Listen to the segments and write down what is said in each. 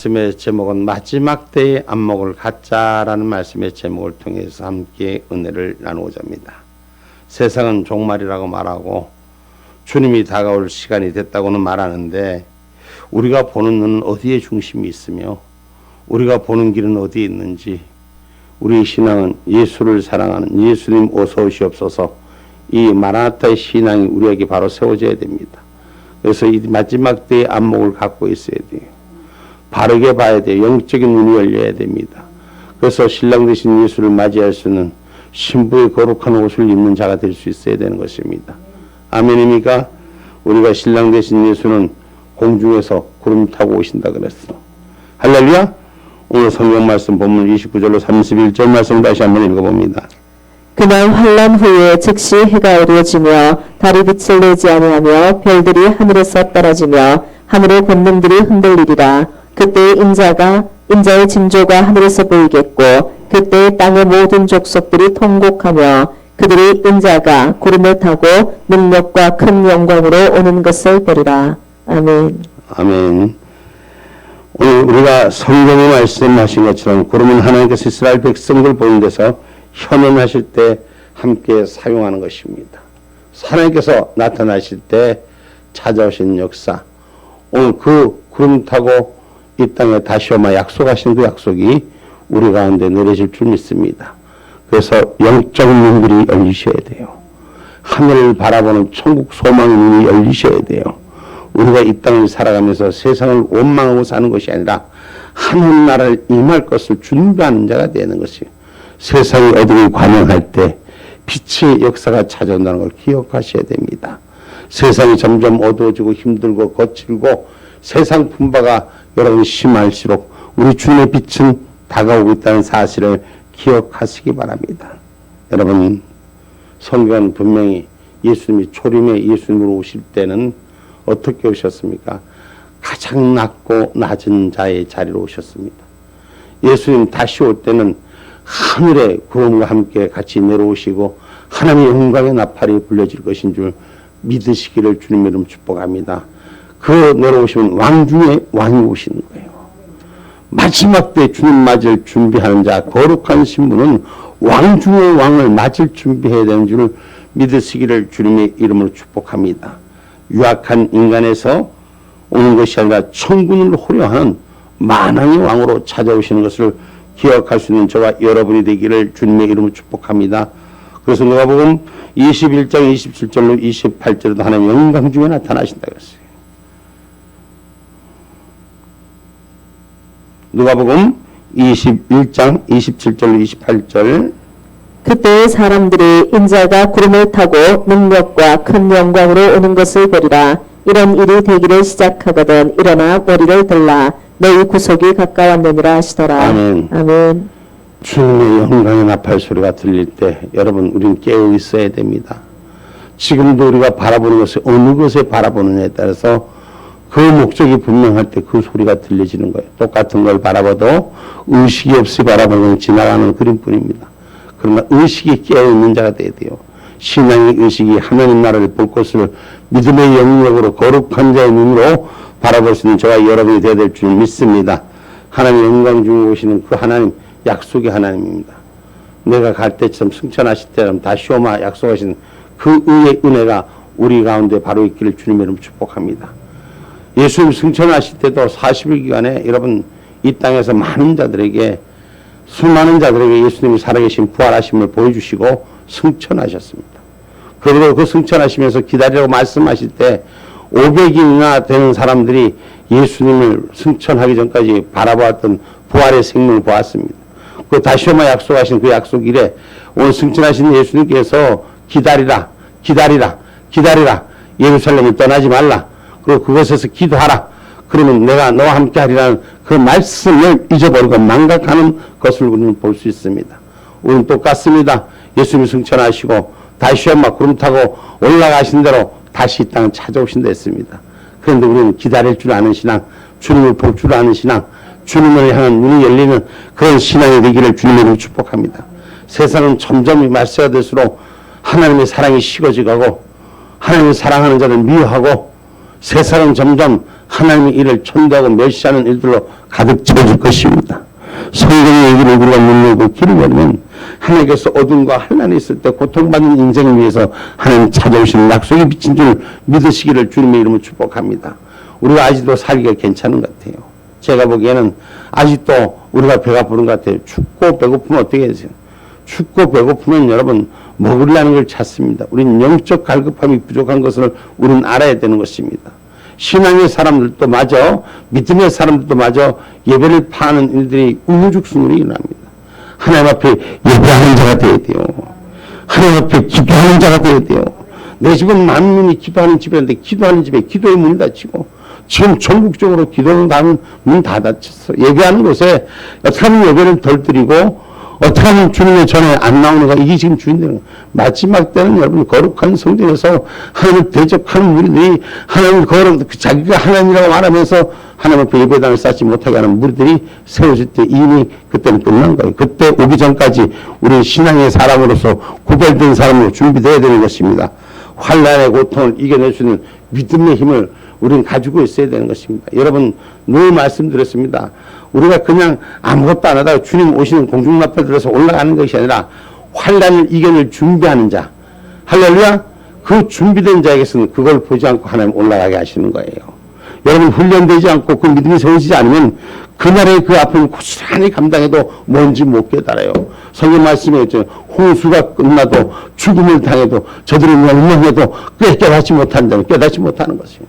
말씀의 제목은 마지막 때의 안목을 갖자라는 말씀의 제목을 통해서 함께 은혜를 나누고자 합니다. 세상은 종말이라고 말하고 주님이 다가올 시간이 됐다고는 말하는데 우리가 보는 눈은 어디에 중심이 있으며 우리가 보는 길은 어디에 있는지, 우리의 신앙은 예수를 사랑하는 예수님 어서 오시옵소서, 이 마라나타의 신앙이 우리에게 바로 세워져야 됩니다. 그래서 이 마지막 때의 안목을 갖고 있어야 돼요. 바르게 봐야 돼요. 영적인 눈이 열려야 됩니다. 그래서 신랑 되신 예수를 맞이할 수는 신부의 거룩한 옷을 입는 자가 될 수 있어야 되는 것입니다. 아멘입니까? 우리가 신랑 되신 예수는 공중에서 구름 타고 오신다 그랬어. 할렐루야. 오늘 성경 말씀 본문 29절로 31절 말씀 다시 한번 읽어봅니다. 그날 환란 후에 즉시 해가 어두워지며 달이 빛을 내지 아니하며 별들이 하늘에서 떨어지며 하늘의 권능들이 흔들리리라. 그때 인자의 징조가 하늘에서 보이겠고 그때 땅의 모든 족속들이 통곡하며 그들이 인자가 구름을 타고 능력과 큰 영광으로 오는 것을 보리라. 아멘. 아멘. 오늘 우리가 성경에 말씀하신 것처럼 구름은 하나님께서 이스라엘 백성들 보는 데서 현현하실 때 함께 사용하는 것입니다. 하나님께서 나타나실 때 찾아오신 역사, 오늘 그 구름 타고 이 땅에 다시 오마 약속하신 그 약속이 우리 가운데 내려질 줄 믿습니다. 그래서 영적 눈들이 열리셔야 돼요. 하늘을 바라보는 천국 소망의 눈이 열리셔야 돼요. 우리가 이 땅을 살아가면서 세상을 원망하고 사는 것이 아니라 하늘나라를 임할 것을 준비하는 자가 되는 것이에요. 세상의 어둠이 관영할 때 빛의 역사가 찾아온다는 걸 기억하셔야 됩니다. 세상이 점점 어두워지고 힘들고 거칠고 세상 풍파가 여러분 심할수록 우리 주님의 빛은 다가오고 있다는 사실을 기억하시기 바랍니다. 여러분, 성경은 분명히 예수님이 초림에 예수님으로 오실 때는 어떻게 오셨습니까? 가장 낮고 낮은 자의 자리로 오셨습니다. 예수님 다시 올 때는 하늘의 구름과 함께 같이 내려오시고 하나님의 영광의 나팔이 불려질 것인 줄 믿으시기를 주님의 이름 축복합니다. 그 내려오시면 왕 중에 왕이 오시는 거예요. 마지막 때 주님 맞을 준비하는 자, 거룩한 신부는 왕 중에 왕을 맞을 준비해야 되는 줄 믿으시기를 주님의 이름으로 축복합니다. 유악한 인간에서 오는 것이 아니라 천군을 호령하는 만왕의 왕으로 찾아오시는 것을 기억할 수 있는 저와 여러분이 되기를 주님의 이름으로 축복합니다. 그래서 누가복음 21장 27절로 28절에도 하나님 영광 중에 나타나신다 그랬어요. 누가복음 21장 27절로 28절. 그때 사람들이 인자가 구름을 타고 능력과 큰 영광으로 오는 것을 보리라. 이런 일이 되기를 시작하거든 일어나 머리를 들라. 너희 구속이 가까웠느니라 하시더라. 아멘. 아멘. 주님의 영광의 나팔 소리가 들릴 때 여러분 우리는 깨어 있어야 됩니다. 지금도 우리가 바라보는 것을 어느 것에 바라보느냐에 따라서 그 목적이 분명할 때 그 소리가 들려지는 거예요. 똑같은 걸 바라봐도 의식이 없이 바라보면 지나가는 그림뿐입니다. 그러나 의식이 깨어있는 자가 돼야 돼요. 신앙의 의식이 하나님 나라를 볼 것을 믿음의 영역으로 거룩한 자의 눈으로 바라볼 수 있는 저와 여러분이 되어야 될 줄 믿습니다. 하나님 영광 중에 오시는 그 하나님, 약속의 하나님입니다. 내가 갈 때처럼 승천하실 때처럼 다시 오마 약속하신 그 의의 은혜가 우리 가운데 바로 있기를 주님의 이름으로 축복합니다. 예수님 승천하실 때도 40일 기간에 여러분 이 땅에서 많은 자들에게, 수많은 자들에게 예수님이 살아계신 부활하심을 보여주시고 승천하셨습니다. 그리고 그 승천하시면서 기다리라고 말씀하실 때 500인이나 되는 사람들이 예수님을 승천하기 전까지 바라보았던 부활의 생명을 보았습니다. 그 다시 오마 약속하신 그 약속일에 오늘 승천하신 예수님께서 기다리라, 기다리라, 기다리라, 예루살렘을 떠나지 말라, 그리고 그것에서 기도하라, 그러면 내가 너와 함께 하리라는 그 말씀을 잊어버리고 망각하는 것을 우리는 볼 수 있습니다. 우리는 똑같습니다. 예수님이 승천하시고 다시 오마 구름 타고 올라가신 대로 다시 이 땅을 찾아오신다 했습니다. 그런데 우리는 기다릴 줄 아는 신앙, 주님을 볼 줄 아는 신앙, 주님을 향한 눈이 열리는 그런 신앙이 되기를 주님으로 축복합니다. 세상은 점점 말세가 될수록 하나님의 사랑이 식어지고 하나님을 사랑하는 자를 미워하고 세상은 점점 하나님의 일을 천대하고 멸시하는 일들로 가득 채워질 것입니다. 성경의 얘기를 우리가 눈여기고 귀를 열면 하나님께서 어둠과 환난이 있을 때 고통받는 인생을 위해서 하나님 찾아오시는 약속이 비친 줄 믿으시기를 주님의 이름으로 축복합니다. 우리가 아직도 살기가 괜찮은 것 같아요. 제가 보기에는 아직도 우리가 배가 부른 것 같아요. 춥고 배고프면 어떻게 해야 되세요? 춥고 배고프면 여러분 먹으려는 걸 찾습니다. 우리는 영적 갈급함이 부족한 것을 우리는 알아야 되는 것입니다. 신앙의 사람들도 마저 믿음의 사람들도 마저 예배를 파는 일들이 우후죽순으로 일어납니다. 하나님 앞에 예배하는 자가 되어야 돼요. 하나님 앞에 기도하는 자가 되어야 돼요. 내 집은 만민이 기도하는 집이었는데 기도하는 집에 기도의 문이 닫히고 지금 전국적으로 기도는 문 다 닫혔어. 예배하는 곳에 어떻게 하면 예배를 덜 드리고 어떻게 하면 주님의 전에 안 나오는가, 이게 지금 주인되는 거예요. 마지막 때는 여러분 거룩한 성전에서 하나님을 대적하는 무리들이 하나님을 자기가 하나님이라고 말하면서 하나님 앞에 예배당을 쌓지 못하게 하는 무리들이 세워질 때 이미 그때는 끝난 거예요. 그때 오기 전까지 우리 신앙의 사람으로서 구별된 사람으로 준비되어야 되는 것입니다. 환난의 고통을 이겨낼 수 있는 믿음의 힘을 우리는 가지고 있어야 되는 것입니다. 여러분 늘 말씀드렸습니다. 우리가 그냥 아무것도 안 하다가 주님 오시는 공중나팔 들어서 올라가는 것이 아니라 환난을 이겨낼 준비하는 자, 할렐루야, 그 준비된 자에게서는 그걸 보지 않고 하나님 올라가게 하시는 거예요. 여러분 훈련되지 않고 그 믿음이 세워지지 않으면 그날의 그 아픔을 고스란히 감당해도 뭔지 못 깨달아요. 성경 말씀에 있죠. 홍수가 끝나도 죽음을 당해도 저들이 멸망해도 깨닫지 못한다는, 깨닫지 못하는 것이에요.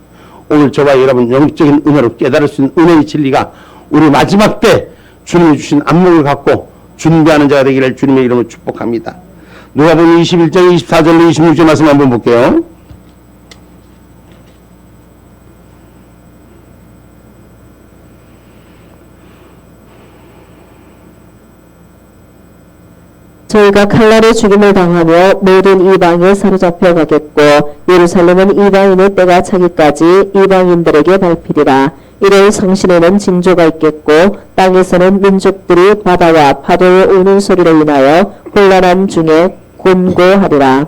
오늘 저와 여러분 영적인 은혜로 깨달을 수 있는 은혜의 진리가 우리 마지막 때 주님이 주신 안목을 갖고 준비하는 자가 되기를 주님의 이름으로 축복합니다. 누가복음 21장 24절로 26절 말씀 한번 볼게요. 저희가 칼날의 죽임을 당하며 모든 이방에 사로잡혀 가겠고 예루살렘은 이방인의 때가 차기까지 이방인들에게 밟히리라. 이를 성신에는 징조가 있겠고 땅에서는 민족들이 바다와 파도의 우는 소리로 인하여 혼란함 중에 곤고하리라.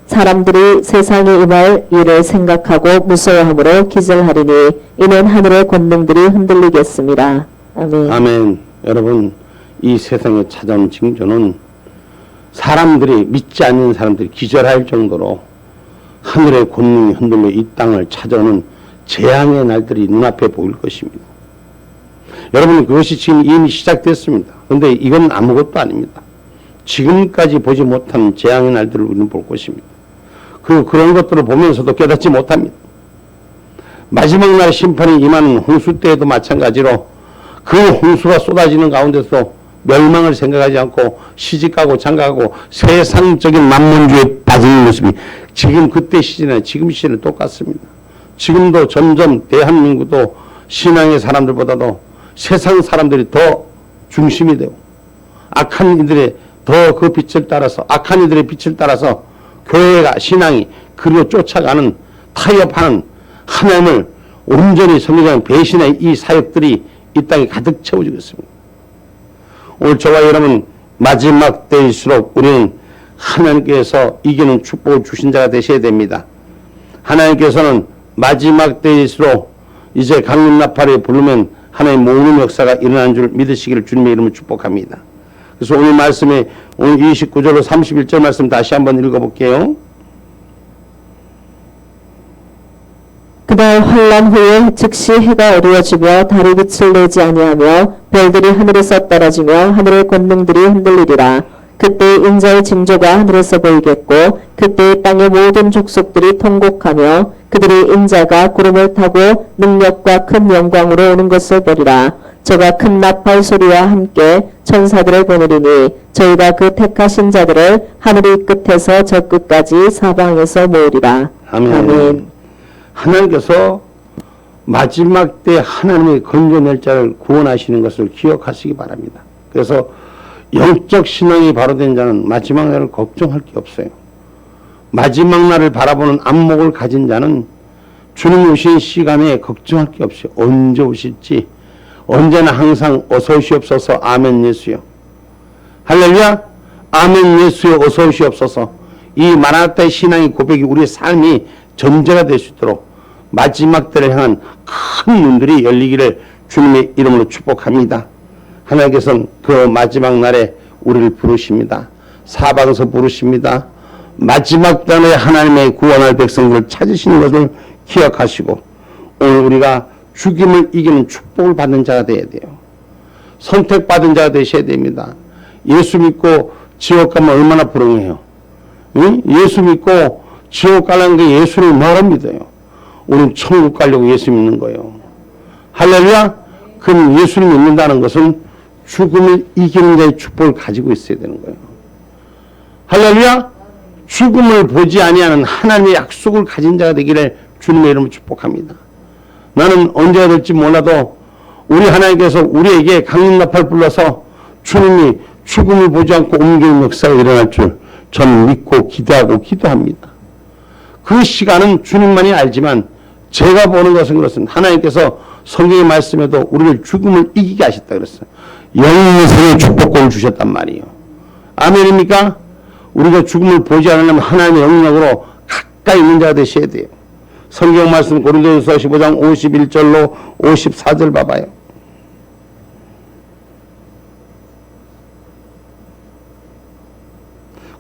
사람들이 세상에 임할 일을 생각하고 무서워함으로 기절하리니 이는 하늘의 권능들이 흔들리겠습니다. 아멘. 아멘. 여러분 이 세상에 찾아온 징조는 사람들이, 믿지 않는 사람들이 기절할 정도로 하늘의 권능이 흔들려 이 땅을 찾아오는 재앙의 날들이 눈앞에 보일 것입니다. 여러분 그것이 지금 이미 시작됐습니다. 그런데 이건 아무것도 아닙니다. 지금까지 보지 못한 재앙의 날들을 우리는 볼 것입니다. 그리고 그런 것들을 보면서도 깨닫지 못합니다. 마지막 날 심판이 임하는 홍수 때에도 마찬가지로 그 홍수가 쏟아지는 가운데서 멸망을 생각하지 않고 시집가고 장가가고 세상적인 만문주의에 빠지는 모습이 지금 그때 시즌에 지금 시즌에 똑같습니다. 지금도 점점 대한민국도 신앙의 사람들보다도 세상 사람들이 더 중심이 되고 악한 이들의 더 그 빛을 따라서 악한 이들의 빛을 따라서 교회가 신앙이 그리로 쫓아가는 타협하는 하나님을 온전히 섬기는 배신의 이 사역들이 이 땅에 가득 채워지고 있습니다. 오늘 저와 여러분 마지막 때일수록 우리는 하나님께서 이기는 축복을 주신 자가 되셔야 됩니다. 하나님께서는 마지막 때일수록 이제 강림나팔에 부르면 하나님 모으는 역사가 일어나는 줄 믿으시기를 주님의 이름으로 축복합니다. 그래서 오늘 말씀에 오늘 29절로 31절 말씀 다시 한번 읽어볼게요. 그날 환란 후에 즉시 해가 어두워지며 달이 빛을 내지 아니하며 별들이 하늘에서 떨어지며 하늘의 권능들이 흔들리리라. 그때 인자의 징조가 하늘에서 보이겠고 그때 땅의 모든 족속들이 통곡하며 그들의 인자가 구름을 타고 능력과 큰 영광으로 오는 것을 보리라. 저가 큰 나팔 소리와 함께 천사들을 보내리니 저희가 그 택하신 자들을 하늘의 끝에서 저 끝까지 사방에서 모으리라. 아멘. 아멘. 하나님께서 마지막 때 하나님의 건져낼 자를 구원하시는 것을 기억하시기 바랍니다. 그래서 영적 신앙이 바로 된 자는 마지막 날을 걱정할 게 없어요. 마지막 날을 바라보는 안목을 가진 자는 주님 오신 시간에 걱정할 게 없어요. 언제 오실지 언제나 항상 어서 오시옵소서. 아멘 예수요. 할렐루야. 아멘 예수요. 어서 오시옵소서. 이 마라나타의 신앙의 고백이 우리의 삶이 전제가 될 수 있도록 마지막 때를 향한 큰 문들이 열리기를 주님의 이름으로 축복합니다. 하나님께서는 그 마지막 날에 우리를 부르십니다. 사방에서 부르십니다. 마지막 날에 하나님의 구원할 백성들을 찾으시는 것을 기억하시고 오늘 우리가 죽임을 이기는 축복을 받는 자가 되어야 돼요. 선택받은 자가 되셔야 됩니다. 예수 믿고 지옥 가면 얼마나 불행해요. 응? 예수 믿고 지옥 가려는 게 예수를 뭐로 믿어요? 우리는 천국 가려고 예수 믿는 거예요. 할렐루야. 그럼 예수를 믿는다는 것은 죽음을 이기는 자의 축복을 가지고 있어야 되는 거예요. 할렐루야. 죽음을 보지 아니하는 하나님의 약속을 가진 자가 되기를 주님의 이름으로 축복합니다. 나는 언제가 될지 몰라도 우리 하나님께서 우리에게 강림나팔 불러서 주님이 죽음을 보지 않고 옮기는 역사가 일어날 줄 저는 믿고 기대하고 기도합니다. 그 시간은 주님만이 알지만 제가 보는 것은 그렇습니다. 하나님께서 성경의 말씀에도 우리를 죽음을 이기게 하셨다 그랬어요. 영원의 생의 축복권을 주셨단 말이에요. 아멘입니까? 우리가 죽음을 보지 않으려면 하나님의 영역으로 가까이 있는 자가 되셔야 돼요. 성경 말씀 고린도전서 15장 51절로 54절 봐봐요.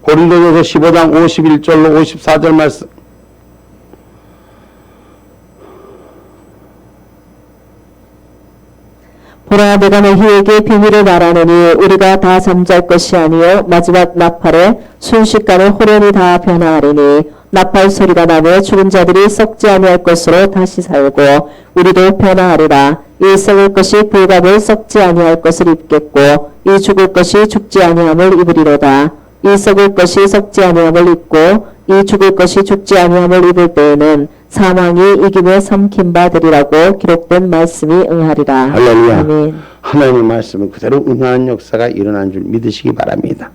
고린도전서 15장 51절로 54절 말씀. 보라 내가 너희에게 비밀을 말하노니 우리가 다 잠잘 것이 아니요 마지막 나팔에 순식간에 호련히 다 변화하리니 나팔 소리가 나며 죽은 자들이 썩지 아니할 것으로 다시 살고 우리도 변화하리라. 이 썩을 것이 불갑을 썩지 아니할 것을 입겠고 이 죽을 것이 죽지 아니함을 입으리로다. 이 썩을 것이 썩지 아니함을 입고 이 죽을 것이 죽지 아니함을 입을 때에는 사망이 이김에 삼킨 바 되리라고 기록된 말씀이 응하리라. 할렐루야. 아멘. 하나님의 말씀은 그대로 응하는 역사가 일어난 줄 믿으시기 바랍니다.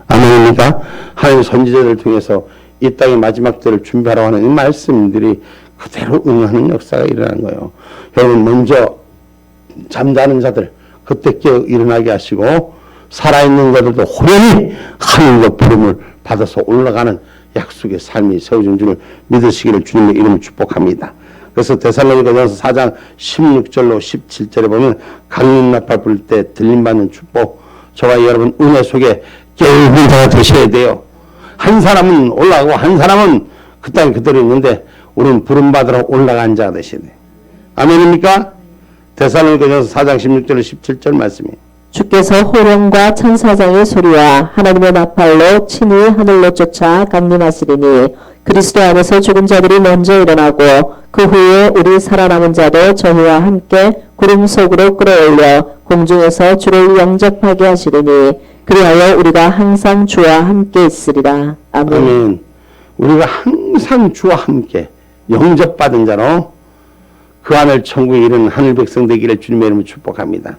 아멘입니까? 하나님 선지자들을 통해서 이 땅의 마지막 때를 준비하라고 하는 이 말씀들이 그대로 응하는 역사가 일어난 거예요. 여러분 먼저 잠자는 자들 그때 깨어 일어나게 하시고 살아있는 자들도 호련히 하늘로 부름을 받아서 올라가는 약속의 삶이 세워진 줄을 믿으시기를 주님의 이름으로 축복합니다. 그래서 데살로니가전서 4장 16절로 17절에 보면 강림나팔 불 때 들림받는 축복, 저와 여러분 은혜 속에 깨어있는 자가 되셔야 돼요. 한 사람은 올라가고 한 사람은 그 땅에 그대로 있는데 우리는 부름받으러 올라간 자가 되셔야 돼요. 아멘입니까? 데살로니가전서 4장 16절로 17절 말씀이에요. 주께서 호령과 천사장의 소리와 하나님의 나팔로 친히 하늘로 쫓아 강림하시리니 그리스도 안에서 죽은 자들이 먼저 일어나고 그 후에 우리 살아남은 자도 저희와 함께 구름 속으로 끌어올려 공중에서 주를 영접하게 하시리니 그리하여 우리가 항상 주와 함께 있으리라. 아멘. 아멘. 우리가 항상 주와 함께 영접받은 자로 그 하늘 천국에 이르는 하늘 백성 되기를 주님의 이름으로 축복합니다.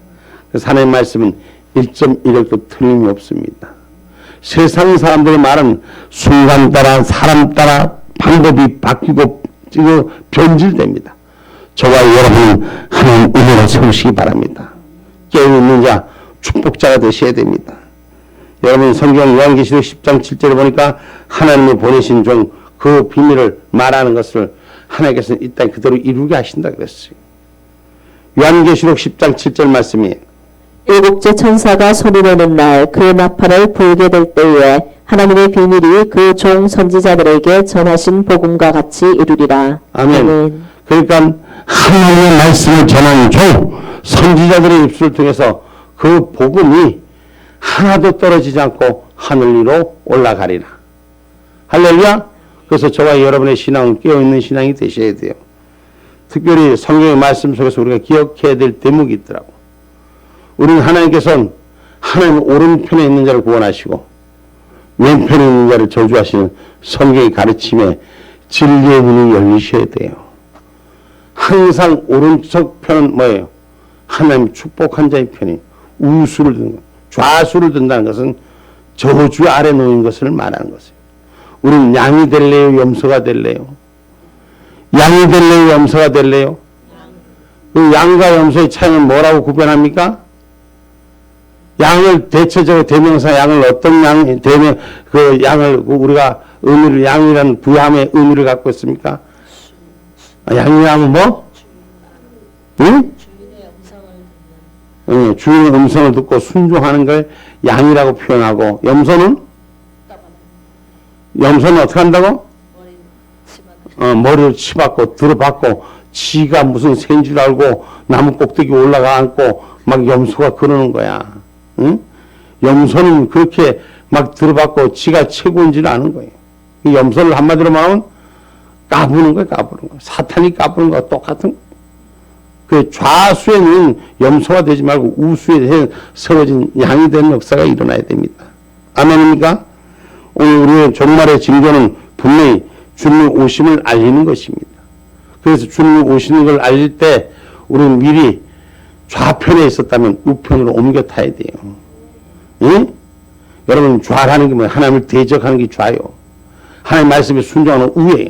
그래서 하나님의 말씀은 1.1억도 틀림이 없습니다. 세상 사람들의 말은 순간 따라 사람 따라 방법이 바뀌고 변질됩니다. 저와 여러분은 하나님 은혜로 세우시기 바랍니다. 깨어있는 자 축복자가 되셔야 됩니다. 여러분 성경 요한계시록 10장 7절에 보니까 하나님이 보내신 종 그 비밀을 말하는 것을 하나님께서는 이 땅 그대로 이루게 하신다 그랬어요. 요한계시록 10장 7절 말씀이에요. 일곱째 천사가 소리내는 날 그 나팔을 불게 될 때에 하나님의 비밀이 그 종 선지자들에게 전하신 복음과 같이 이루리라. 아멘. 그러니까 하나님의 말씀을 전하는 종 선지자들의 입술을 통해서 그 복음이 하나도 떨어지지 않고 하늘 위로 올라가리라. 할렐루야. 그래서 저와 여러분의 신앙은 깨어있는 신앙이 되셔야 돼요. 특별히 성경의 말씀 속에서 우리가 기억해야 될 대목이 있더라고. 우리는 하나님께서는 하나님 오른편에 있는 자를 구원하시고 왼편에 있는 자를 저주하시는 성경의 가르침에 진리의 문이 열리셔야 돼요. 항상 오른쪽 편은 뭐예요? 하나님 축복한 자의 편이 우수를 든 것, 좌수를 든다는 것은 저주 아래 놓인 것을 말하는 것이에요. 우리는 양이 될래요? 염소가 될래요? 양이 될래요? 염소가 될래요? 그 양과 염소의 차이는 뭐라고 구별합니까? 양을 대체적으로 대명사 양을 어떤 양, 그 양을 우리가 의미를 양이라는 부함의 의미를 갖고 있습니까? 양이라면 뭐? 응? 주인의 음성을 듣고 순종하는 걸 양이라고 표현하고, 염소는? 염소는 어떻게 한다고? 머리를 치받고 들어받고 지가 무슨 새인 줄 알고 나무 꼭대기 올라가 앉고 막 염소가 그러는 거야. 응? 염소는 그렇게 막 들어받고 지가 최고인 줄 아는 거예요. 이 염소를 한마디로 말하면 까부는 거예요. 까부는 거. 사탄이 까부는 거와 똑같은 거예요. 그 좌수에는 염소가 되지 말고 우수에 세워진 양이 되는 역사가 일어나야 됩니다. 아멘입니까? 오늘 우리의 종말의 징조는 분명히 주님의 오심을 알리는 것입니다. 그래서 주님이 오시는 걸 알릴 때 우리는 미리 좌편에 있었다면 우편으로 옮겨 타야 돼요. 응? 여러분, 좌라는 게 뭐예요? 하나님을 대적하는 게 좌요. 하나님 말씀에 순종하는 우예요.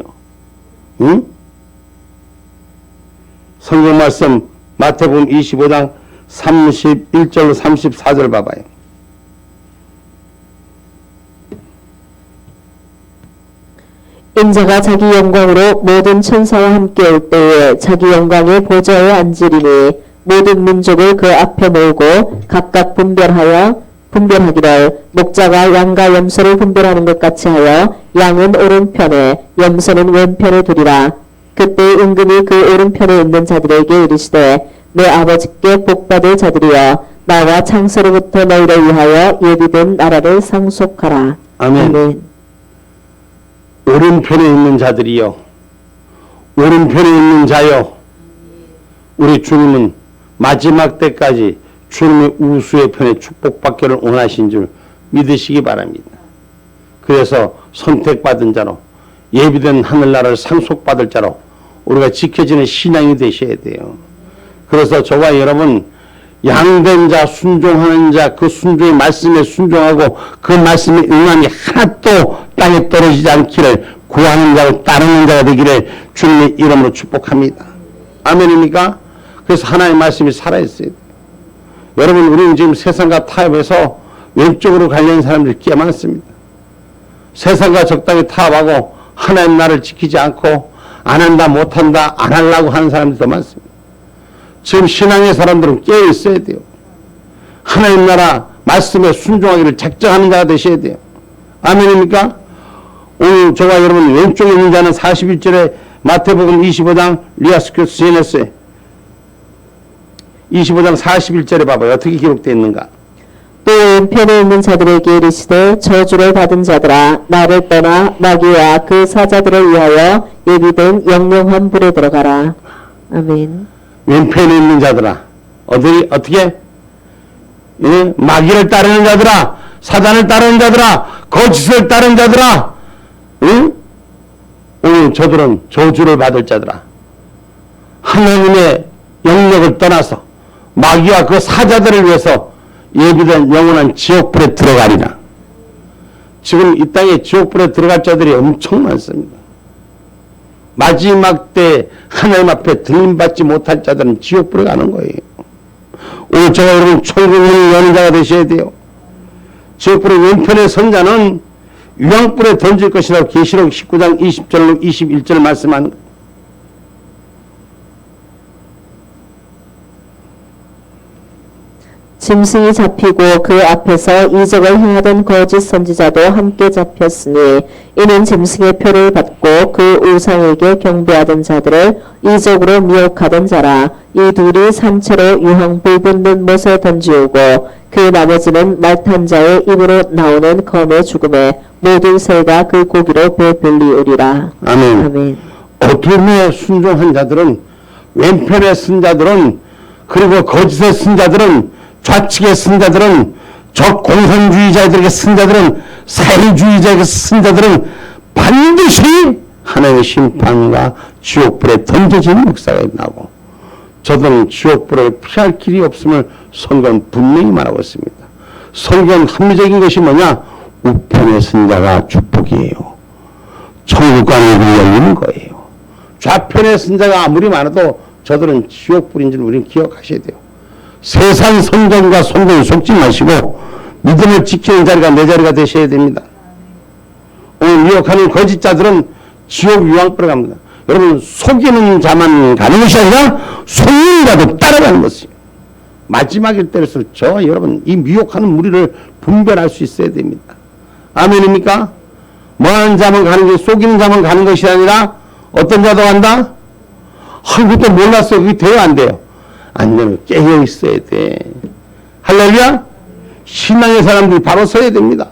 응? 성경 말씀 마태복음 25장 31절로 34절 봐봐요. 인자가 자기 영광으로 모든 천사와 함께 올 때에 자기 영광의 보좌에 앉으리니 모든 민족을 그 앞에 모으고 각각 분별하기를 목자가 양과 염소를 분별하는 것 같이 하여 양은 오른편에 염소는 왼편에 두리라. 그때 임금이 그 오른편에 있는 자들에게 이르시되 내 아버지께 복받을 자들이여 나와 창세로부터 너희를 위하여 예비된 나라를 상속하라. 아멘. 아멘. 오른편에 있는 자들이여, 오른편에 있는 자여, 우리 주님은 마지막 때까지 주님의 우수의 편에 축복받기를 원하신 줄 믿으시기 바랍니다. 그래서 선택받은 자로, 예비된 하늘나라를 상속받을 자로 우리가 지켜지는 신앙이 되셔야 돼요. 그래서 저와 여러분, 양된 자, 순종하는 자, 그 순종의 말씀에 순종하고 그 말씀에 응함이 하나도 땅에 떨어지지 않기를 구하는 자로 따르는 자가 되기를 주님의 이름으로 축복합니다. 아멘입니까? 그래서 하나님의 말씀이 살아있어요. 여러분, 우리는 지금 세상과 타협해서 왼쪽으로 가려는 사람들이 꽤 많습니다. 세상과 적당히 타협하고 하나님 나라를 지키지 않고 안 한다, 못한다, 안 하려고 하는 사람들이 더 많습니다. 지금 신앙의 사람들은 깨어 있어야 돼요. 하나님 나라 말씀에 순종하기를 작정하는 자가 되셔야 돼요. 아멘입니까? 오늘 저와 여러분 왼쪽에 있는 자는 41절에 마태복음 25장 리아스큐스 제네스에 25장 41절에 봐봐요. 어떻게 기록되어 있는가? 또 왼편에 있는 자들에게 이르시되 저주를 받은 자들아 나를 떠나 마귀와 그 사자들을 위하여 예비된 영영한 불에 들어가라. 아멘. 왼편에 있는 자들아, 어떻게? 예? 마귀를 따르는 자들아, 사단을 따르는 자들아, 거짓을 따르는 자들아, 응? 오늘 저들은 저주를 받을 자들아, 하나님의 영역을 떠나서 마귀와 그 사자들을 위해서 예비된 영원한 지옥불에 들어가리라. 지금 이 땅에 지옥불에 들어갈 자들이 엄청 많습니다. 마지막 때 하나님 앞에 들림받지 못할 자들은 지옥불에 가는 거예요. 오늘 저와 여러분 총국문을 여는 자가 되셔야 돼요. 지옥불의 왼편에 선 자는 유황불에 던질 것이라고 계시록 19장 20절로 21절 말씀하는 거예요. 짐승이 잡히고 그 앞에서 이적을 행하던 거짓 선지자도 함께 잡혔으니 이는 짐승의 표를 받고 그 우상에게 경배하던 자들을 이적으로 미혹하던 자라. 이 둘이 산채로 유황불 붙는 못에 던지오고 그 나머지는 말탄 자의 입으로 나오는 검의 죽음에 모든 새가 그 고기로 배불리우리라. 아멘. 아멘. 어둠에 순종한 자들은, 왼편에 쓴 자들은, 그리고 거짓에 쓴 자들은, 좌측에 쓴 자들은, 적공산주의자들에게 쓴 자들은, 사회주의자에게 쓴 자들은 반드시 하나님의 심판과 지옥불에 던져지는 역사가 나고, 저들은 지옥불을 피할 길이 없음을 성경은 분명히 말하고 있습니다. 성경은 합리적인 것이 뭐냐? 우편에 쓴 자가 축복이에요. 천국관이 열리는 거예요. 좌편에 쓴 자가 아무리 많아도 저들은 지옥불인 줄 우리는 기억하셔야 돼요. 세상 선정과 선동에 속지 마시고 믿음을 지키는 자리가 내 자리가 되셔야 됩니다. 오늘 미혹하는 거짓자들은 지옥 유황불에 갑니다. 여러분 속이는 자만 가는 것이 아니라 속는 자도 따라가는 것이에요. 마지막일 때일수록 저와 여러분 이 미혹하는 무리를 분별할 수 있어야 됩니다. 아멘입니까? 뭐하는 자만 가는 게 속이는 자만 가는 것이 아니라 어떤 자도 간다? 그것도 몰랐어요. 그게 돼요 안 돼요? 안 되면 깨어 있어야 돼. 할렐루야. 신앙의 사람들이 바로 서야 됩니다.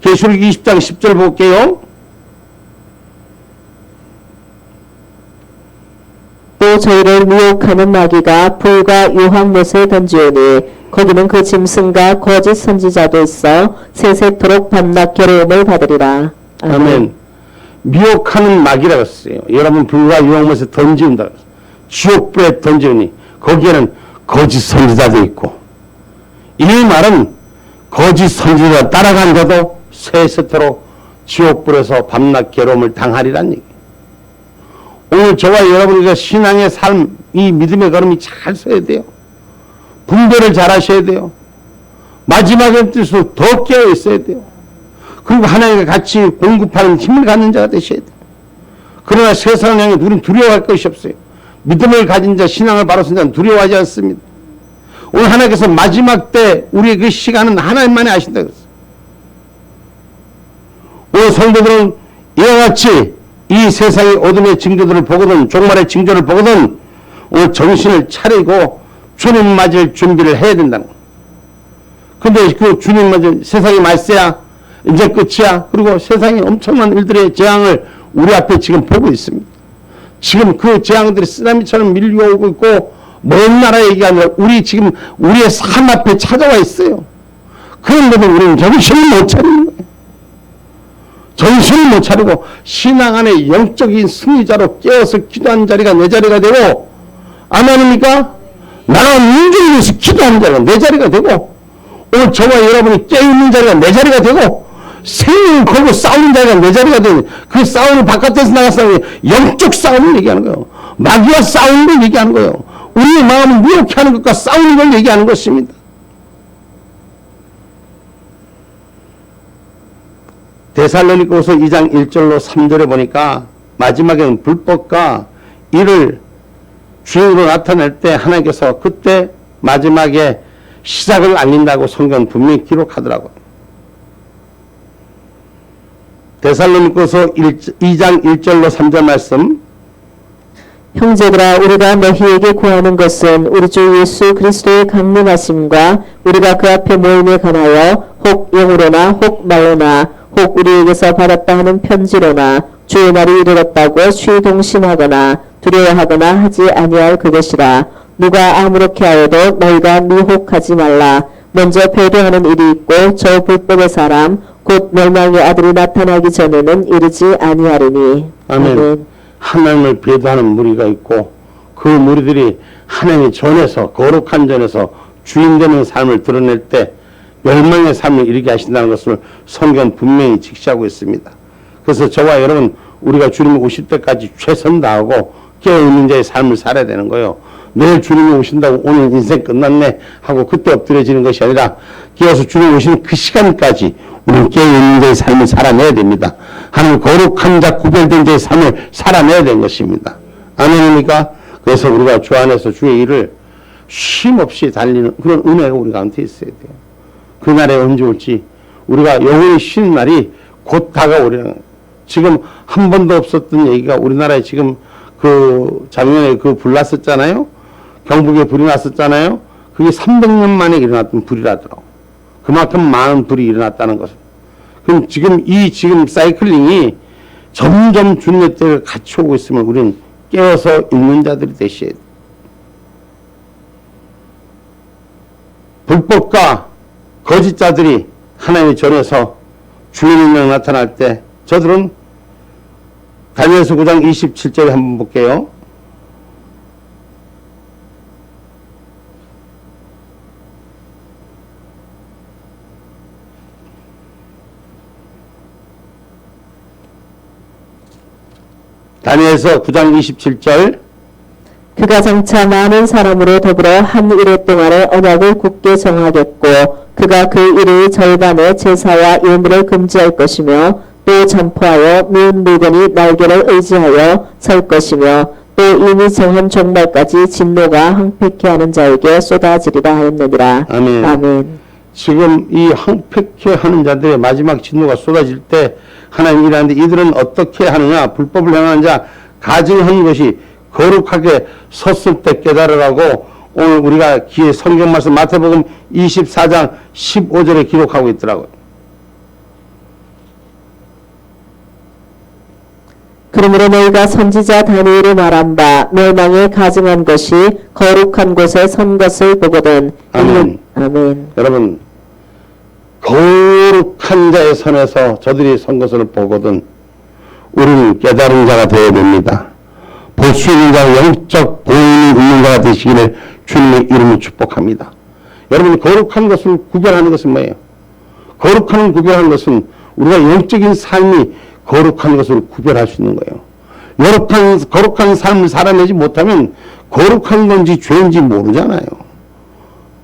계시록 20장 10절 볼게요. 또 저희를 미혹하는 마귀가 불과 유황못에 던지오니 거기는 그 짐승과 거짓 선지자도 있어 세세토록 밤낮 괴로움을 받으리라. 아멘. 미혹하는 마귀라고 했어요. 여러분 불과 유황못에 던지운다. 지옥불에 던지우니 거기에는 거짓 선지자도 있고, 이 말은 거짓 선지자 따라간 자도 세세토록 지옥불에서 밤낮 괴로움을 당하리란 얘기예요. 오늘 저와 여러분과 신앙의 삶, 이 믿음의 걸음이 잘 서야 돼요. 분별을 잘 하셔야 돼요. 마지막에 뜻으로 더 깨어 있어야 돼요. 그리고 하나님과 같이 공급하는 힘을 갖는 자가 되셔야 돼요. 그러나 세상을 향해 우리는 두려워할 것이 없어요. 믿음을 가진 자, 신앙을 바로 쓴 자는 두려워하지 않습니다. 오늘 하나님께서 마지막 때 우리의 그 시간은 하나님만이 아신다 그랬어요. 오늘 성도들은 이와 같이 이 세상의 어둠의 징조들을 보거든, 종말의 징조를 보거든 오늘 정신을 차리고 주님 맞을 준비를 해야 된다는 거예요. 근데 그 주님 맞을 세상이 말세야, 이제 끝이야. 그리고 세상에 엄청난 일들의 재앙을 우리 앞에 지금 보고 있습니다. 지금 그 재앙들이 쓰나미처럼 밀려오고 있고 먼 나라 얘기가 아니라 지금 우리의 삶 앞에 찾아와 있어요. 그런데도 우리는 정신을 못 차리는 거예요. 정신을 못 차리고 신앙 안에 영적인 승리자로 깨어서 기도하는 자리가 내 자리가 되고, 아멘입니까? 나라와 민족을 위해서 기도하는 자리가 내 자리가 되고, 오늘 저와 여러분이 깨어있는 자리가 내 자리가 되고, 생명을 걸고 싸우는 자리가 내 자리가 되는, 그 싸움을 바깥에서 나가서 영적 싸움을 얘기하는 거예요. 마귀와 싸우는 걸 얘기하는 거예요. 우리의 마음을 미혹해 하는 것과 싸우는 걸 얘기하는 것입니다. 데살로니가후서 2장 1절로 3절에 보니까 마지막에는 불법과 이를 주인으로 나타낼 때 하나님께서 그때 마지막에 시작을 알린다고 성경은 분명히 기록하더라고요. 데살로니가후서 2장 1절로 3절 말씀. 형제들아, 우리가 너희에게 구하는 것은 우리 주 예수 그리스도의 강림하심과 우리가 그 앞에 모임에 관하여 혹 영으로나 혹 말로나 혹 우리에게서 받았다 하는 편지로나 주의 날이 이르렀다고 쉬동심하거나 두려워하거나 하지 아니할 그것이라. 누가 아무렇게 하여도 너희가 미혹하지 말라. 먼저 배도하는 일이 있고 저 불법의 사람 곧 멸망의 아들이 나타나기 전에는 이르지 아니하리니. 아멘. 하나님을 배도하는 무리가 있고 그 무리들이 하나님의 전에서, 거룩한 전에서 주인되는 삶을 드러낼 때 멸망의 삶을 이르게 하신다는 것을 성경은 분명히 직시하고 있습니다. 그래서 저와 여러분, 우리가 주님이 오실 때까지 최선 다하고 깨어있는 자의 삶을 살아야 되는 거예요. 내일 주님이 오신다고 오늘 인생 끝났네 하고 그때 엎드려지는 것이 아니라 깨어서 주님이 오시는 그 시간까지 우리는 깨어있는 자의 삶을 살아내야 됩니다. 하나님 거룩한 자, 구별된 자의 삶을 살아내야 되는 것입니다. 아멘입니까? 그래서 우리가 주 안에서 주의 일을 쉼없이 달리는 그런 은혜가 우리 가운데 있어야 돼요. 그날에 언제 올지 우리가 영원히 쉬는 날이 곧 다가오려는 거예요. 지금 한 번도 없었던 얘기가 우리나라에 지금 그 작년에 그 불 났었잖아요. 경북에 불이 났었잖아요. 그게 300년 만에 일어났던 불이라더라고. 그만큼 많은 불이 일어났다는 것은. 그럼 지금 사이클링이 점점 주님의 때를 같이 오고 있으면 우리는 깨어서 있는 자들이 되셔야 돼요. 불법과 거짓자들이 하나님의 전에서 주님의 명 나타날 때 저들은 다니엘서 9장 27절에 한번 볼게요. 다니엘서 9장 27절. 그가 장차 많은 사람으로 더불어 한 일해 동안에 언약을 굳게 정하겠고 그가 그 일의 절반의 제사와 예물을 금지할 것이며 또 점포하여 미운 물건이 날개를 의지하여 설 것이며 또 이미 정한 종말까지 진노가 황폐케 하는 자에게 쏟아지리라 하였느니라. 아멘. 아멘. 지금 이 황폐케 하는 자들의 마지막 진노가 쏟아질 때 하나님 일하는데 이들은 어떻게 하느냐? 불법을 행하는 자 가증한 것이 거룩하게 섰을 때 깨달으라고 오늘 우리가 성경 말씀 마태복음 24장 15절에 기록하고 있더라고요. 그러므로 너희가 선지자 다니엘이 말한 바 멸망에 가증한 것이 거룩한 곳에 선 것을 보거든. 아멘. 아멘. 여러분 거룩한 자의 선에서 저들이 선 것을 보거든 우리는 깨달은 자가 되어야 됩니다. 볼 수 있는 자, 영적 보임이 있는 자가 되시기를 주님의 이름으로 축복합니다. 여러분 거룩한 것을 구별하는 것은 뭐예요? 거룩한 구별하는 것은 우리가 영적인 삶이 거룩한 것을 구별할 수 있는 거예요. 거룩한 삶을 살아내지 못하면 거룩한 건지 죄인지 모르잖아요.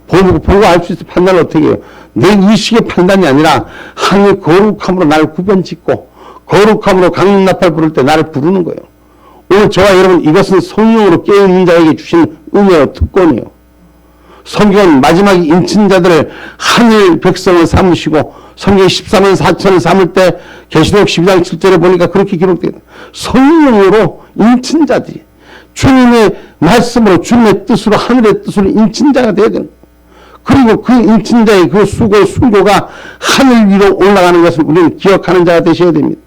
보고 알 수 있어. 판단을 어떻게 해요? 내 의식의 판단이 아니라 하나님의 거룩함으로 나를 구별짓고 거룩함으로 강림나팔 부를 때 나를 부르는 거예요. 오늘 저와 여러분 이것은 성령으로 깨어있는 자에게 주신 은혜요 특권이요. 성경은 마지막 인친자들을 하늘 백성을 삼으시고 성경 14만 4천을 삼을 때 계시록 12장 7절에 보니까 그렇게 기록되어 있다. 성령으로 인친자들이 주님의 말씀으로 주님의 뜻으로 하늘의 뜻으로 인친자가 되어야 되는 거예요. 그리고 그 인친자의 그 수고의 순교가 하늘 위로 올라가는 것을 우리는 기억하는 자가 되셔야 됩니다.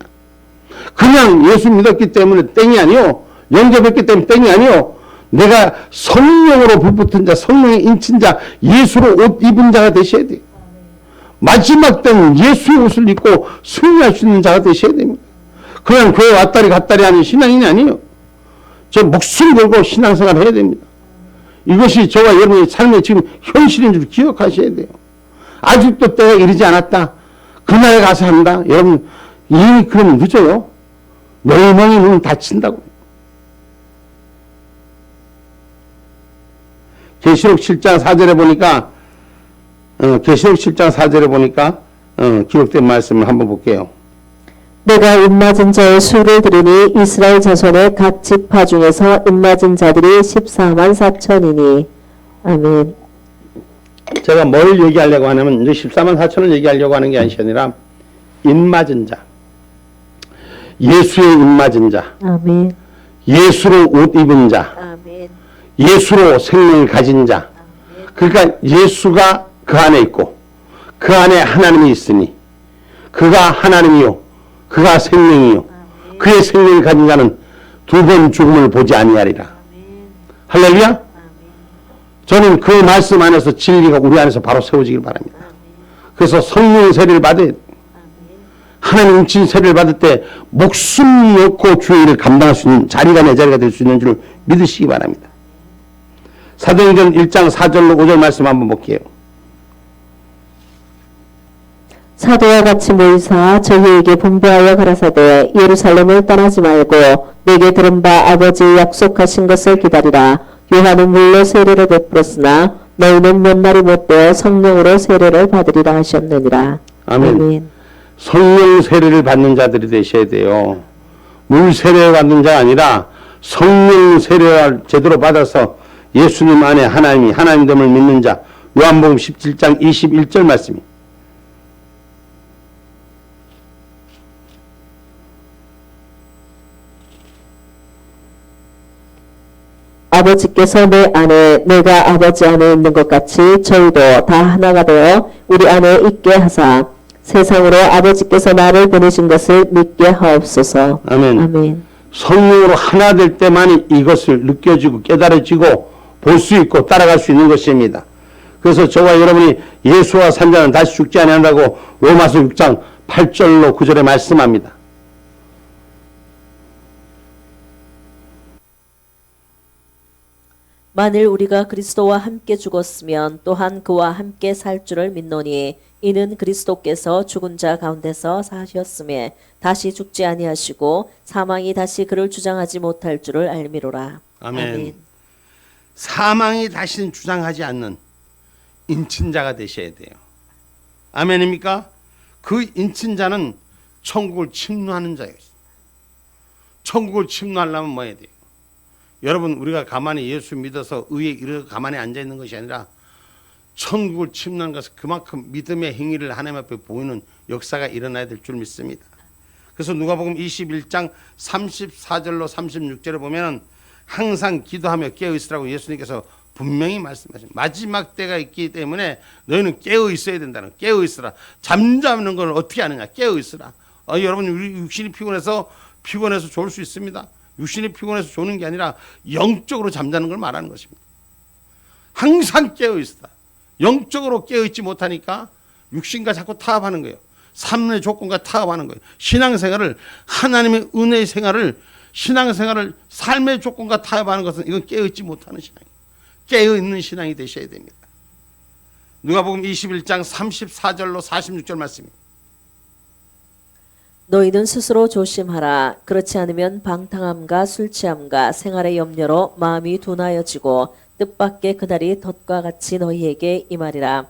그냥 예수 믿었기 때문에 땡이 아니요. 영접했기 때문에 땡이 아니요. 내가 성령으로 불붙은 자, 성령의 인친자, 예수로 옷 입은 자가 되셔야 돼요. 마지막 때는 예수의 옷을 입고 승리할 수 있는 자가 되셔야 됩니다. 그냥 교회 왔다리 갔다리 하는 신앙인이 아니에요. 저 목숨 걸고 신앙생활을 해야 됩니다. 이것이 저와 여러분의 삶의 지금 현실인 줄 기억하셔야 돼요. 아직도 때가 이르지 않았다. 그날에 가서 한다. 여러분 이미 그럼 늦어요. 멸망의 문은 닫힌다고. 계시록 7장 4절에 보니까 계시록 7장 4절에 보니까 기록된 말씀을 한번 볼게요. 내가 입맞은 자의 수를 들으니 이스라엘 자손의 각 지파 중에서 입맞은 자들이 14만 4천이니. 아멘. 제가 뭘 얘기하려고 하냐면 이제 14만 4천을 얘기하려고 하는 게 아니라 입맞은 자, 예수의 입맞은 자, 아멘. 예수로 옷 입은 자, 아멘. 예수로 생명을 가진 자. 그러니까 예수가 그 안에 있고 그 안에 하나님이 있으니 그가 하나님이요 그가 생명이요 그의 생명을 가진 자는 두 번 죽음을 보지 아니하리라. 할렐루야. 저는 그 말씀 안에서 진리가 우리 안에서 바로 세워지길 바랍니다. 그래서 성령 세례를 받아 하나님 인친 세례를 받을 때 목숨 놓고 주의 일을 감당할 수 있는 자리가 내 자리가 될 수 있는 줄 믿으시기 바랍니다. 사도행전 1장 4절로 5절 말씀 한번 볼게요. 사도와 같이 모이사 저희에게 분부하여 가라사대 예루살렘을 떠나지 말고 내게 들은 바 아버지의 약속하신 것을 기다리라. 요한은 물로 세례를 베풀었으나 너희는 몇 날이 못되어 성령으로 세례를 받으리라 하셨느니라. 아멘. 아멘. 성령 세례를 받는 자들이 되셔야 돼요. 물 세례 받는 자가 아니라 성령 세례를 제대로 받아서 예수님 안에 하나님이 하나님됨을 믿는 자. 요한복음 17장 21절 말씀입니다. 아버지께서 내 안에 내가 아버지 안에 있는 것 같이 저희도 다 하나가 되어 우리 안에 있게 하사 세상으로 아버지께서 나를 보내신 것을 믿게 하옵소서. 아멘. 아멘. 성령으로 하나 될 때만 이것을 느껴지고 깨달아지고 볼 수 있고 따라갈 수 있는 것입니다. 그래서 저와 여러분이 예수와 산자는 다시 죽지 아니한다고 로마서 6장 8절로 9절에 말씀합니다. 만일 우리가 그리스도와 함께 죽었으면 또한 그와 함께 살 줄을 믿노니 이는 그리스도께서 죽은 자 가운데서 사셨음에 다시 죽지 아니하시고 사망이 다시 그를 주장하지 못할 줄을 알미로라. 아멘. 사망이 다시는 주장하지 않는 인친자가 되셔야 돼요. 아멘입니까? 그 인친자는 천국을 침노하는 자가 있습니다. 천국을 침노하려면 뭐 해야 돼요? 여러분, 우리가 가만히 예수 믿어서 의에 이르러 가만히 앉아 있는 것이 아니라 천국을 침노하는 것은 그만큼 믿음의 행위를 하나님 앞에 보이는 역사가 일어나야 될 줄 믿습니다. 그래서 누가복음 21장 34절로 36절에 보면은 항상 기도하며 깨어 있으라고 예수님께서 분명히 말씀하십니다. 마지막 때가 있기 때문에 너희는 깨어 있어야 된다는, 깨어 있으라. 잠자는 걸 어떻게 하느냐? 깨어 있으라. 여러분, 우리 육신이 피곤해서 좋을 수 있습니다. 육신이 피곤해서 조는 게 아니라 영적으로 잠자는 걸 말하는 것입니다. 항상 깨어 있으라. 영적으로 깨어 있지 못하니까 육신과 자꾸 타협하는 거예요. 삶의 조건과 타협하는 거예요. 신앙생활을, 하나님의 은혜의 생활을, 신앙생활을 삶의 조건과 타협하는 것은 이건 깨어 있지 못하는 신앙이에요. 깨어 있는 신앙이 되셔야 됩니다. 누가복음 21장 34절로 46절 말씀입니다. 너희는 스스로 조심하라. 그렇지 않으면 방탕함과 술 취함과 생활의 염려로 마음이 둔하여지고 뜻밖의 그날이 덫과 같이 너희에게 임하리라.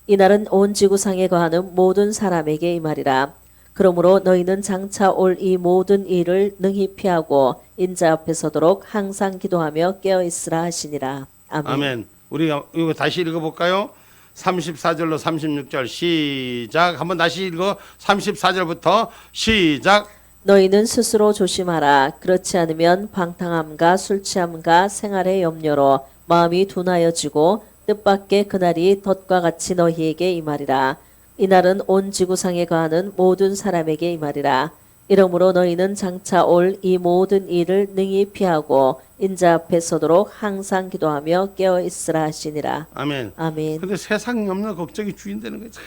이날은 온 지구상에 거하는 모든 사람에게 임하리라. 그러므로 너희는 장차 올 이 모든 일을 능히 피하고 인자 앞에 서도록 항상 기도하며 깨어 있으라 하시니라. 아멘. 아멘. 우리가 이거 다시 읽어볼까요? 34절로 36절 시작. 한번 다시 읽어. 34절부터 시작. 너희는 스스로 조심하라. 그렇지 않으면 방탕함과 술 취함과 생활의 염려로 마음이 둔하여지고 뜻밖의 그날이 덫과 같이 너희에게 임하리라. 이날은 온 지구상에 거하는 모든 사람에게 임하리라. 이러므로 너희는 장차 올 이 모든 일을 능히 피하고 인자 앞에 서도록 항상 기도하며 깨어 있으라 하시니라. 아멘. 아멘. 근데 세상 염려 걱정이 주인되는 거죠.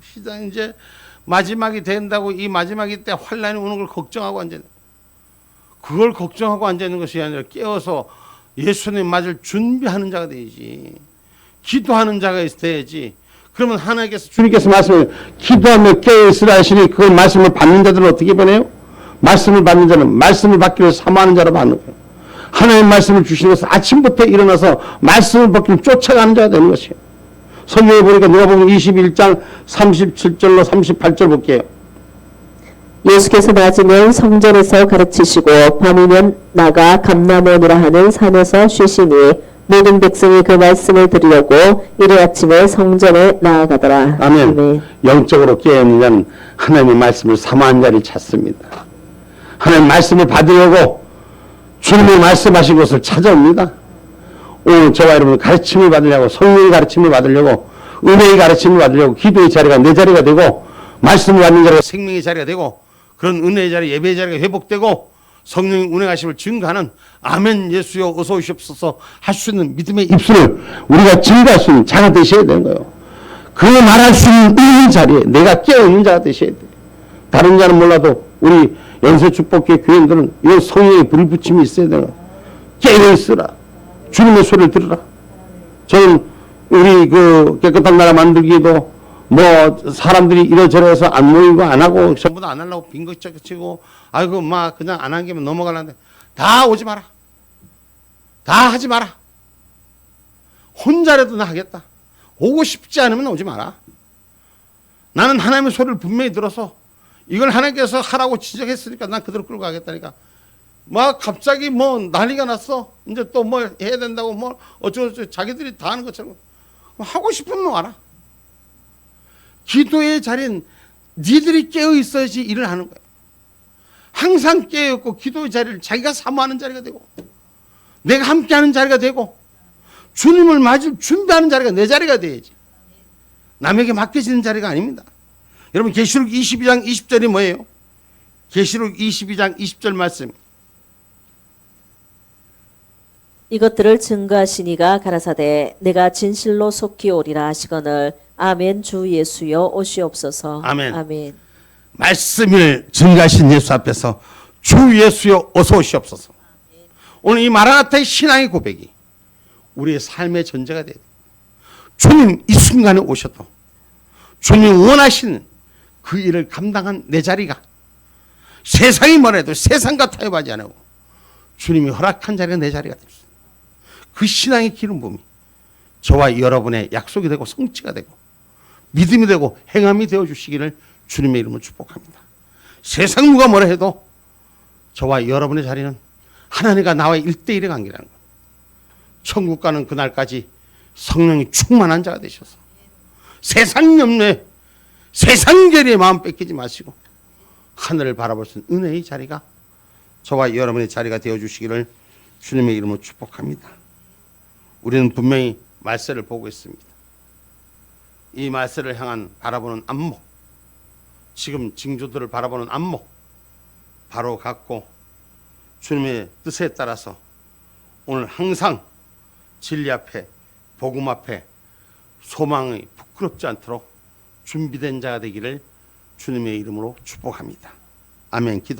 시장 이제 마지막이 된다고 이 마지막이 때 환란이 오는 걸 걱정하고 앉아 있는, 그걸 걱정하고 앉아 있는 것이 아니라 깨어서 예수님 맞을 준비하는 자가 되야지. 기도하는 자가 돼야지. 그러면 하나님께서, 주님께서 말씀을 기도하며 깨어 있으라 하시니 그 말씀을 받는 자들은 어떻게 변해요? 말씀을 받는 자는 말씀을 받기를 사모하는 자로 받는 거예요. 하나님 말씀을 주시는 것은 아침부터 일어나서 말씀을 받기를 쫓아가는 자가 되는 것이에요. 성경에 보니까 누가복음 21장 37절로 38절 볼게요. 예수께서 낮이면 성전에서 가르치시고 밤이면 나가 감람원이라 하는 산에서 쉬시니 모든 백성이 그 말씀을 들으려고 이른 아침에 성전에 나아가더라. 아멘. 영적으로 깨어있는 자는 하나님의 말씀을 사모하는 자를 찾습니다. 하나님 말씀을 받으려고 주님이 말씀하신 것을 찾아옵니다. 오늘 저와 여러분 가르침을 받으려고, 성령의 가르침을 받으려고, 은혜의 가르침을 받으려고 기도의 자리가 내 자리가 되고, 말씀을 받는 자리가 생명의 자리가 되고, 그런 은혜의 자리, 예배의 자리가 회복되고, 성령의 운행하심을 증거하는 아멘 예수여 어서 오시옵소서 할 수 있는 믿음의 입술을 우리가 증거할 수 있는 자가 되셔야 되는 거예요. 그 말할 수 있는 자리에 내가 깨어있는 자가 되셔야 돼요. 다른 자는 몰라도 우리 연세축복교회 교인들은 이런 성령의 불붙임이 있어야 되는 거예요. 깨어있으라. 주님의 소리를 들으라. 저는 우리 그 깨끗한 나라 만들기도 뭐 사람들이 이러저러해서 안 모이고 안 하고 전부 다 안 하려고 빙긋 치고 아이고 막 그냥 안 한 게면 넘어가려는데 다 오지 마라. 다 하지 마라. 혼자라도 나 하겠다. 오고 싶지 않으면 오지 마라. 나는 하나님의 소리를 분명히 들어서 이걸 하나님께서 하라고 지적했으니까 난 그대로 끌고 가겠다니까. 막 갑자기 뭐 난리가 났어. 이제 또 뭐 해야 된다고 뭐 어쩌고저쩌고 자기들이 다 하는 것처럼 하고 싶으면 와라. 기도의 자리는 니들이 깨어 있어야지 일을 하는 거야. 항상 깨어 있고 기도의 자리를 자기가 사모하는 자리가 되고, 내가 함께하는 자리가 되고, 주님을 맞을 준비하는 자리가 내 자리가 돼야지. 남에게 맡겨지는 자리가 아닙니다. 여러분 계시록 22장 20절이 뭐예요? 계시록 22장 20절 말씀. 이것들을 증거하시니가 가라사대 내가 진실로 속히 오리라 하시거늘 아멘 주 예수여 오시옵소서. 아멘. 아멘. 말씀을 증거하신 예수 앞에서 주 예수여 어서 오시옵소서. 오늘 이 마라나타의 신앙의 고백이 우리의 삶의 전제가 돼야 돼요. 주님 이 순간에 오셔도 주님 원하시는 그 일을 감당한 내 자리가 세상이 뭐래도 세상과 타협하지 않고 주님이 허락한 자리가 내 자리가 됩니다. 그 신앙의 기름 부음이 저와 여러분의 약속이 되고 성취가 되고 믿음이 되고 행함이 되어 주시기를 주님의 이름으로 축복합니다. 세상 누가 뭐라 해도 저와 여러분의 자리는 하나님과 나와의 1대1의 관계라는 것. 천국 가는 그날까지 성령이 충만한 자가 되셔서 세상 염려에 세상 결의에 마음 뺏기지 마시고 하늘을 바라볼 수 있는 은혜의 자리가 저와 여러분의 자리가 되어주시기를 주님의 이름으로 축복합니다. 우리는 분명히 말세를 보고 있습니다. 이 말세를 향한 바라보는 안목, 지금 징조들을 바라보는 안목 바로 갖고 주님의 뜻에 따라서 오늘 항상 진리 앞에 복음 앞에 소망이 부끄럽지 않도록 준비된 자가 되기를 주님의 이름으로 축복합니다. 아멘. 기도.